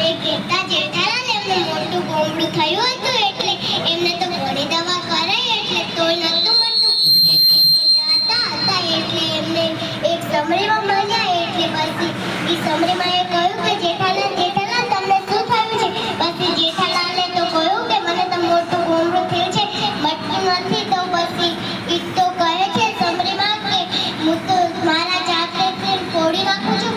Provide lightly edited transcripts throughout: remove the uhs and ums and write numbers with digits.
એક કહેતા જેઠાલાલ એમને મોટું ગોમડું થયું હતું એટલે એમને તો ઘણી દવા કરાઈ એટલે તોય નતું મળતું જાતા હતા એટલે એમને એક સમરીમાં મળ્યા એટલે પછી એ સમરીમાં એ કહ્યું કે જેઠાલાલ જેઠાલાલ તમને શું થયું છે? પછી જેઠાલાલે તો કહ્યું કે મને તો મોટું ગોમડું થયું છે મટતું નથી તો પછી ઈ તો કહે છે સમરીમાં કે હું તો મારા જાતે ફોડી નાખું છું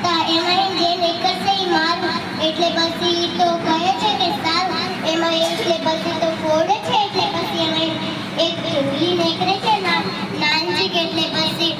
પણ એમાં જે નીકળશે એ મારું એટલે પછી ઈ તો કહે છે કે સારું એમાં એટલે પછી તો ફોડે છે એટલે પછી એમાં એક ચૂલી નીકળે છે નાનજી એટલે પછી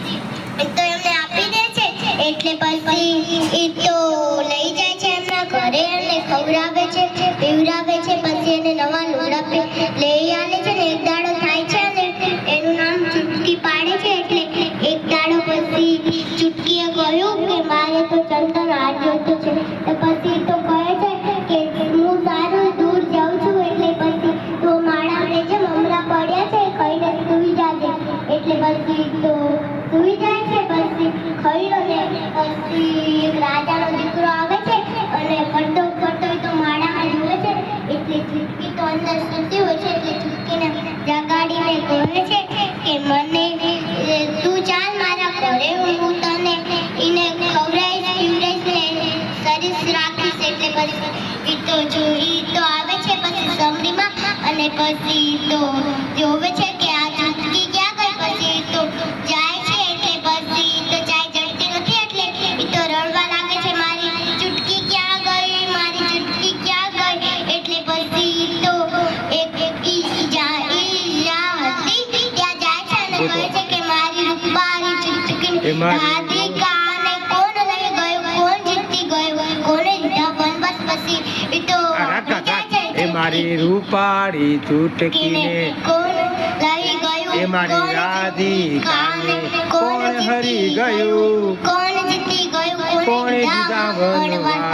તો એમને આપી દે છે એટલે પછી ઈ તો લઈ જાય છે એમના ઘરે અને ખવડાવે છે પીવડાવે છે પછી એને નવા લુગડા લઈ આવે છે ને એક દાડો થાય છે અને એનું નામ ચૂટકી પાડે છે એટલે એક દાડો પછી ચૂટકીએ કહ્યું કે મારે તો ચંદન હાર જોઈતો છે તો પછી તો કહે છે કે હું સારું દૂર જાઉં છું એટલે પછી તો માળાને જે મમરા પડ્યા છે ખાઈને સૂઈ જાજે એટલે પછી તો સૂઈ જાય છે પછી ખાઈ ને પછી એક રાજાનો દીકરો આવે છે અને ફરતો ફરતો તો માળામાં જુએ છે એટલે ચૂટકી તો અંદર સૂતી હોય છે એટલે ચૂટકીને જગાડીને કહે છે કે મને તું ચાલ મારા ઘરે હું તને એને ખવડાવીશ પીવડાવીશ ને સરસ રાખીશ એટલે પછી ઈ તો આવે છે પછી સમરીમાં અને પછી તો જોવે છે કે આ ચૂટકી ક્યાં ગઈ પછી તો જાય છે એટલે પછી તો ચાય જડતી નથી એટલે ઈ તો રડવા લાગે છે મારી ચૂટકી ક્યાં ગઈ મારી ચૂટકી ક્યાં ગઈ એટલે પછી તો એક ત્યાં જાય છે અને કહે છે કે મારી રૂપારી ચૂટકી દાદી કાને કોણ લઈ ગયું કોણ જીતી ગયું કોણે દીધા વનવાસ પછી ઈ તો એ મારી રૂપાળી ચૂટકીને કોણ લઈ ગયું એ મારી રાધિકાને કોણ હરી ગયું કોણ જીતી ગયું કોણે દીધા વનવાસ